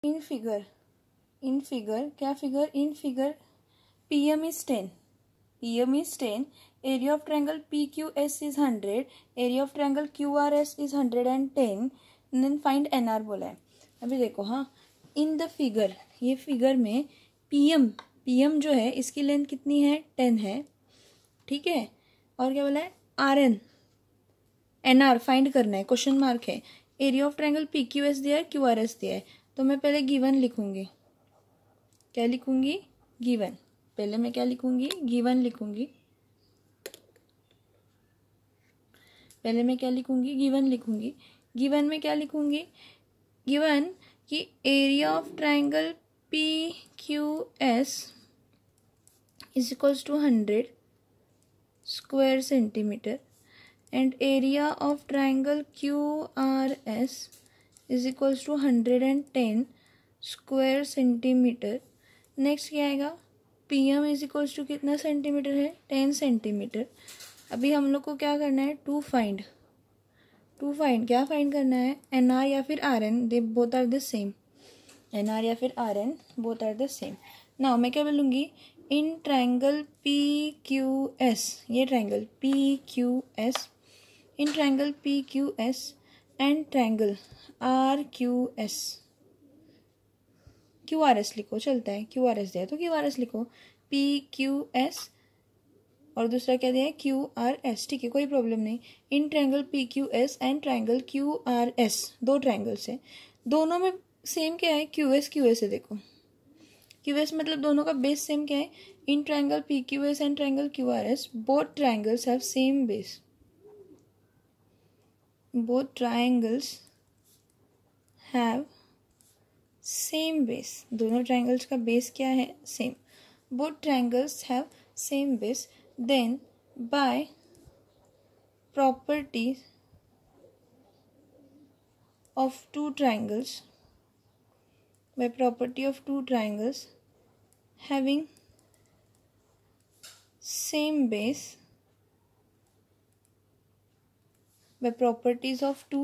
In figure क्या figure, in figure PM is 10. PM is 10. Area of triangle PQS is 100. Area of triangle QRS is 110. And then find NR बोला है. अभी देखो, हाँ, इन the figure, ये figure में PM जो है इसकी लेंथ कितनी है, 10 है, ठीक है. और क्या बोला है, RN NR फाइंड करना है, क्वेश्चन मार्क है. एरिया ऑफ ट्रायंगल PQS दिया है, QRS दिया है. तो मैं पहले गिवन लिखूंगी. क्या लिखूंगी, गिवन. पहले मैं क्या लिखूंगी, गिवन लिखूंगी. पहले मैं क्या लिखूंगी, गिवन लिखूंगी. गिवन में क्या लिखूंगी, गिवन कि area of triangle PQS is equals to 100 square centimetre and area of triangle QRS is equals to 110 square centimetre. Next क्या आएगा, PM इज इक्वल्स टू कितना सेंटीमीटर है, 10 सेंटीमीटर. अभी हम लोग को क्या करना है, टू फाइंड क्या फाइंड करना है, NR या फिर RN, they both are the same. NR या फिर RN both are the same. Now मैं क्या बोलूँगी, इन ट्रायंगल PQS, ये triangle PQS, in triangle PQS and triangle RQS, QRS लिखो, चलता है, QRS दिया तो QRS लिखो. PQS और दूसरा क्या दिया है, QRS, ठीक है, कोई प्रॉब्लम नहीं. इन triangle PQS and triangle QRS, दो ट्रायंगल्स है, दोनों में सेम क्या है, QS है. देखो QS मतलब दोनों का बेस सेम क्या है. In triangle PQS and triangle QRS both triangles have same base. Both triangles have same base. दोनों ट्रायंगल्स का बेस क्या है, same. Both triangles have same base. Then by properties of two triangles, by property of two triangles having same base, by properties of two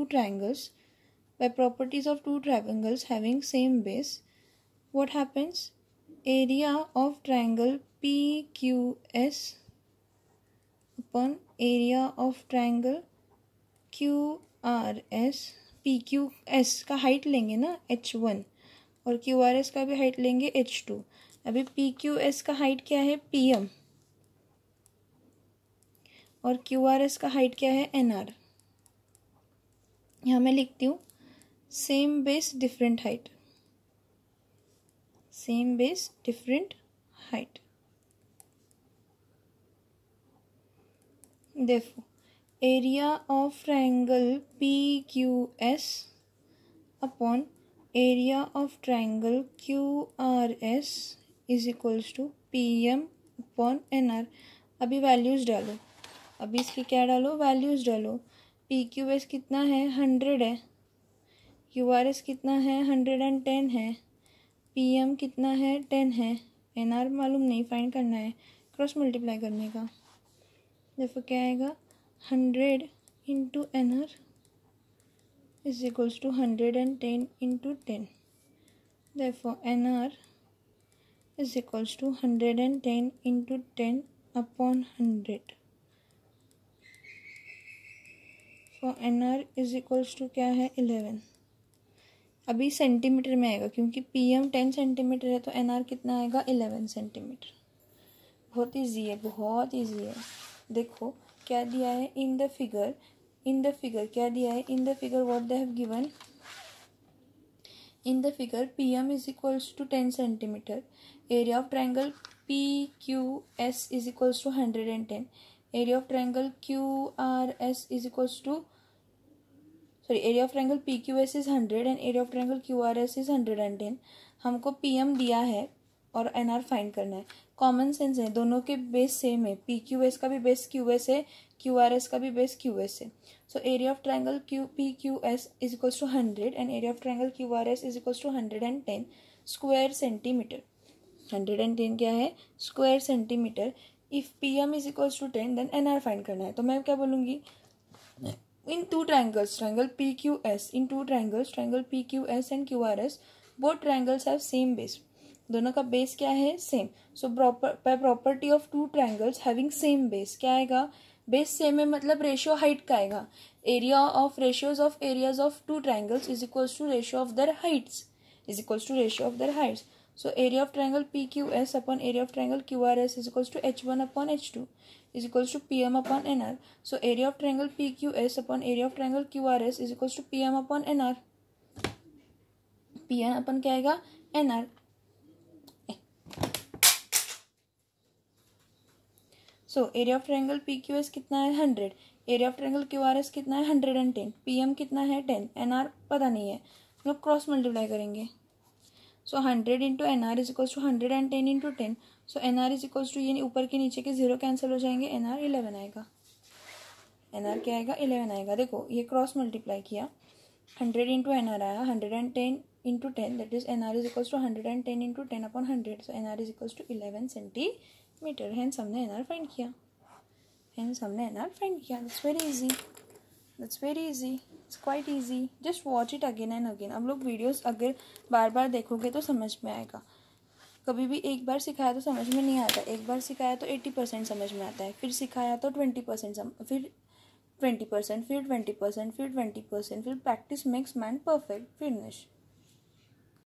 triangles having same base, what happens, area of triangle PQS upon area of triangle QRS. PQS का height लेंगे ना H1 और QRS का भी height लेंगे H2. अभी PQS का height क्या है, PM, और QRS का हाइट क्या है, NR. यहाँ मैं लिखती हूँ same base different height, same base different height. देखो, area of triangle PQS upon area of triangle QRS is equals to PM upon NR. अभी वैल्यूज़ डालो, अभी इसकी क्या डालो, वैल्यूज़ डालो. PQS कितना है, 100 है. QRS कितना है, 110 है. PM कितना है, 10 है. NR मालूम नहीं, फाइंड करना है, क्रॉस मल्टीप्लाई करने का. देखो क्या आएगा, 100 into NR is equals to 110 into 10. Therefore, NR is equals to 110 into 10 upon 100. For NR is equals to क्या है, 11. अभी सेंटीमीटर में आएगा क्योंकि PM 10 सेंटीमीटर है तो NR कितना आएगा, 11 सेंटीमीटर. बहुत ईजी है, बहुत ईजी है. देखो क्या दिया है, इन द फिगर क्या दिया है, in the figure what they have given. In the figure PM is equals to 10 centimetre. Area of triangle PQS is equals to 110. Area of triangle QRS is equals to, sorry, area of triangle PQS is 100 and area of triangle QRS is 110. हमको PM दिया है और NR find करना है. Common sense है, दोनों के base same है. PQS का भी बेस QS है, QRS का भी बेस QS है. So area of triangle PQS is equals to 100 and area of triangle QRS is equals to 110 square centimetre. 110 क्या है, square centimetre. If PM is equals to 10 then NR find करना है. तो मैं क्या बोलूँगी, in two triangles, triangle PQS, in two triangles, triangle PQS and QRS, both triangles have same base, दोनों का बेस क्या है, same. So by property of two triangles having same base क्या आएगा, बेस सेम है मतलब रेशियो हाइट का आएगा. Area of ratios of areas of two triangles is equals to ratio of their heights, is equals to ratio of their heights. So area of triangle PQS upon area of triangle QRS is equals to H1 upon H2 is equals to PM upon NR. So area of triangle PQS upon area of triangle QRS is equals to PM upon NR. PM अपन क्या आएगा, NR. So area of triangle PQS कितना है 100, area of triangle QRS कितना है 110, PM कितना है 10, NR पता नहीं है, हम लोग क्रॉस मल्टीप्लाई करेंगे. So 100 into N R is equals to 110 into 10. So N R is equals to ये ऊपर के नीचे के 0 कैंसिल हो जाएंगे, एन आर 11 आएगा. एन आर क्या आएगा, 11 आएगा. देखो ये क्रॉस मल्टीप्लाई किया, 100 इंटू एन आर आया 110 into 10, that is N R is equals to 110 into 10 upon 100. So N R is equals to 11 centimetre. Hence हमने एन आर फाइंड किया, that's very easy, it's quite easy. Just watch it again and again. अब लोग videos अगर बार बार देखोगे तो समझ में आएगा. कभी भी एक बार सिखाया तो समझ में नहीं आता, एक बार सिखाया तो 80% समझ में आता है, फिर सिखाया तो 20%, फिर 20%, फिर 20%, फिर 20%, फिर practice makes man perfect. Finish.